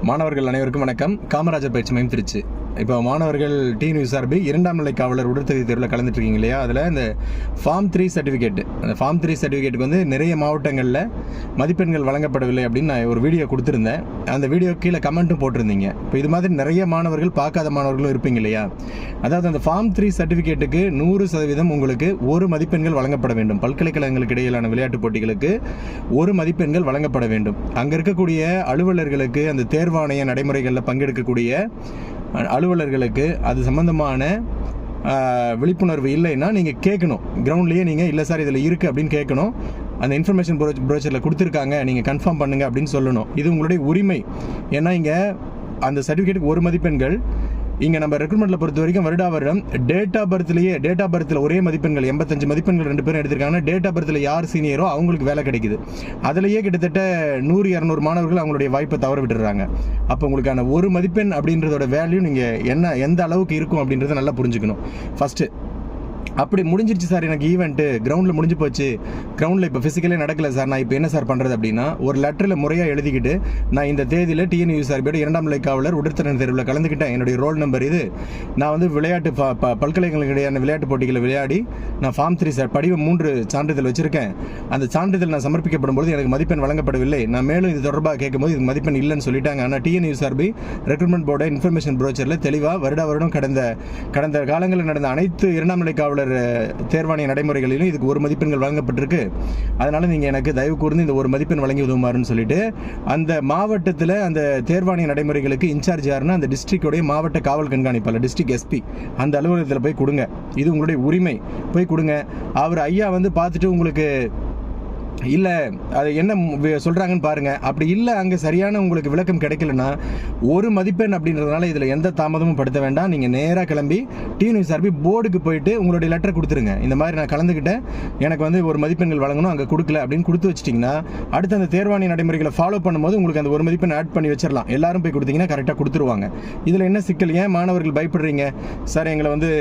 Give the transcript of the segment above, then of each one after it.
மாணவர்கள் அனைவருக்கும் வணக்கம். காமராஜர் பயிற்சி மையம் திருச்சி. இப்போ மாணவர்கள் டிஎன்யூஎஸ்ஆர்பி 2ஆம் நிலை காவலர் உடற்தகுதி தேர்வில் கலந்துட்டு இருக்கீங்க இல்லையா? அதில் இந்த ஃபார்ம் 3 சர்டிஃபிகேட், அந்த ஃபார்ம் 3 சர்டிஃபிகேட்டுக்கு வந்து நிறைய மாவட்டங்களில் மதிப்பெண்கள் வழங்கப்படவில்லை அப்படின்னு நான் ஒரு வீடியோ கொடுத்துருந்தேன். அந்த வீடியோ கீழே கமெண்ட்டும் போட்டிருந்தீங்க. இப்போ இது மாதிரி நிறைய மாணவர்கள் பார்க்காத மாணவர்களும் இருப்பீங்க இல்லையா? அதாவது அந்த ஃபார்ம் 3 சர்டிஃபிகேட்டுக்கு 100% உங்களுக்கு 1 மதிப்பெண்கள் வழங்கப்பட வேண்டும். பல்கலைக்கழகங்களுக்கு இடையிலான விளையாட்டுப் போட்டிகளுக்கு 1 மதிப்பெண்கள் வழங்கப்பட வேண்டும். அங்கே இருக்கக்கூடிய அலுவலர்களுக்கு, அந்த தேர்வாணைய நடைமுறைகளில் பங்கெடுக்கக்கூடிய அலுவலர்களுக்கு அது சம்பந்தமான விழிப்புணர்வு இல்லைன்னா நீங்கள் கேட்கணும். கிரவுண்ட்லேயே நீங்கள் இல்லை சார் இதில் இருக்குது அப்படின்னு கேட்கணும். அந்த இன்ஃபர்மேஷன் ப்ரோச்சரில் கொடுத்துருக்காங்க, நீங்கள் கன்ஃபார்ம் பண்ணுங்கள் அப்படின்னு சொல்லணும். இது உங்களுடைய உரிமை. ஏன்னா இங்கே அந்த சர்டிஃபிகேட்டுக்கு 1 மதிப்பெண்கள். இங்கே நம்ம ரெக்ரூட்மெண்ட்டில் பொறுத்த வரைக்கும் வருடம் டேட் ஆஃப் பர்த்தில் ஒரே மதிப்பெண்கள் 85 மதிப்பெண்கள் 2 பேரும் எடுத்திருக்காங்கன்னா டேட் ஆஃப் பர்த்தில் யார் சீனியரோ அவங்களுக்கு வேலை கிடைக்குது. அதிலேயே கிட்டத்தட்ட 100-200 மாணவர்கள் அவங்களுடைய வாய்ப்பை தவற விட்டுறாங்க. அப்போ உங்களுக்கான 1 மதிப்பெண் அப்படின்றதோட வேல்யூ நீங்கள் எந்த அளவுக்கு இருக்கும் அப்படின்றத நல்லா புரிஞ்சுக்கணும். ஃபஸ்ட்டு அப்படி முடிஞ்சிருச்சு சார், எனக்கு ஈவெண்ட்டு கிரவுண்டில் முடிஞ்சு போச்சு, கிரவுண்டில் இப்போ ஃபிசிக்கலே நடக்கலை சார், நான் இப்போ என்ன சார் பண்ணுறது அப்படின்னா ஒரு லெட்டரில் முறையாக எழுதிக்கிட்டு நான் இந்த தேதியில் டிஎன்யூஎஸ்ஆர்பியோட 2ஆம் நிலை காவலர் உடற்திறன் தேர்வில் கலந்துக்கிட்டேன், என்னுடைய ரோல் நம்பர் இது, நான் வந்து விளையாட்டு பல்கலைக்கழகங்களுக்கு இடையான விளையாட்டு போட்டிகளை விளையாடி நான் ஃபார்ம் 3 படிவம் 3 சான்றிதழ் வச்சுருக்கேன், அந்த சான்றிதழ் நான் சமர்ப்பிக்கப்படும் போது எனக்கு மதிப்பெண் வழங்கப்படவில்லை, நான் மேலும் இது தொடர்பாக கேட்கும்போது இதுக்கு மதிப்பெண் இல்லைன்னு சொல்லிட்டாங்க. ஆனால் டிஎன்யூஎஸ்ஆர்பி ரெக்ரூட்மெண்ட் போர்டு இன்ஃபர்மேஷன் ப்ரோச்சரில் தெளிவாக வருடம் கடந்த காலங்களில் நடந்த அனைத்து 2ஆம் நிலை காவலர் தேர்வாணைய நடைமுறைகளிலும் இதுக்கு 1 மதிப்பெண்கள் வழங்கப்பட்டிருக்கு. அதனால நீங்கள் எனக்கு தயவு கூர்ந்து இந்த 1 மதிப்பெண் வழங்கி உதவுமாறுன்னு சொல்லிட்டு அந்த மாவட்டத்தில் அந்த தேர்வாணைய நடைமுறைகளுக்கு இன்சார்ஜ் யாருன்னா அந்த டிஸ்ட்ரிக்டோடைய மாவட்ட காவல் கண்காணிப்பாளர், டிஸ்ட்ரிக்ட் எஸ்பி, அந்த அலுவலகத்தில் போய் கொடுங்க. இது உங்களுடைய உரிமை, போய் கொடுங்க. அவர் ஐயா வந்து பார்த்துட்டு உங்களுக்கு இல்லை அது என்ன சொல்கிறாங்கன்னு பாருங்கள். அப்படி இல்லை அங்கே சரியான உங்களுக்கு விளக்கம் கிடைக்கலன்னா 1 மதிப்பெண் அப்படின்றதுனால இதில் எந்த தாமதமும் படுத்த வேண்டாம். நீங்கள் நேராக கிளம்பி டிஎன்யூஎஸ்ஆர்பி போர்டுக்கு போயிட்டு உங்களுடைய லெட்டர் கொடுத்துருங்க. இந்த மாதிரி நான் கலந்துக்கிட்டேன், எனக்கு வந்து 1 மதிப்பெண்கள் வழங்கணும், அங்கே கொடுக்கல அப்படின்னு கொடுத்து வச்சிட்டிங்கன்னா அடுத்து அந்த தேர்வாணி நடைமுறைகளை ஃபாலோ பண்ணும்போது உங்களுக்கு அந்த 1 மதிப்பெண் ஆட் பண்ணி வச்சிடலாம். எல்லாரும் போய் கொடுத்தீங்கன்னா கரெக்டாக கொடுத்துருவாங்க. இதில் என்ன சிக்கல்? ஏன் மாணவர்கள் பயப்படுறீங்க? சார் எங்களை வந்து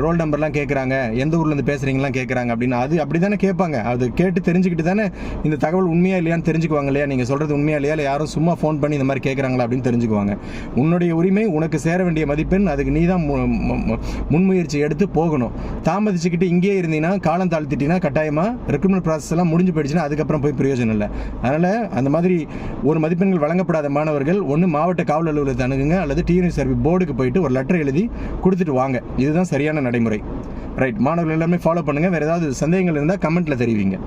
ரோல் நம்பர்லாம் கேட்குறாங்க, எந்த ஊர்லேருந்து பேசுகிறீங்களாம் கேட்குறாங்க அப்படின்னு. அது அப்படி தானே கேட்பாங்க. அது கேட்டு தெரிஞ்சுக்கிட்டு தானே இந்த தகவல் உண்மையா இல்லையான்னு தெரிஞ்சுக்குவாங்க இல்லையா? நீங்கள் சொல்கிறது உண்மையா இல்லையா, இல்லை யாரும் சும்மா ஃபோன் பண்ணி இந்த மாதிரி கேட்குறாங்களா அப்படின்னு தெரிஞ்சுக்குவாங்க. உன்னுடைய உரிமை, உனக்கு சேர வேண்டிய மதிப்பெண், அதுக்கு நீ தான் முன்முயற்சி எடுத்து போகணும். தாமதிச்சுக்கிட்டு இங்கேயே இருந்தீங்கன்னா, காலம் தாழ்த்திட்டீங்கன்னா கட்டாயமாக ரெக்ரூட்மெண்ட் ப்ராசஸ் எல்லாம் முடிஞ்சு போயிடுச்சுன்னா அதுக்கப்புறம் போய் பிரயோஜனம் இல்லை. அதனால் அந்த மாதிரி 1 மதிப்பெண்கள் வழங்கப்படாத மாணவர்கள் ஒன்று மாவட்ட காவல் அலுவலகத்தை அணுகுங்க, அல்லது டிஎன்யூஎஸ்ஆர்பி போர்டுக்கு போயிட்டு ஒரு லெட்டர் எழுதி கொடுத்துட்டு வாங்க. இதுதான் சரியான நடைமுறை. ரைட், மாணவர்கள் எல்லாமே ஃபாலோ பண்ணுங்கள். வேறு ஏதாவது சந்தேகங்கள் இருந்தால் கமெண்ட்டில் தெரிவிங்க.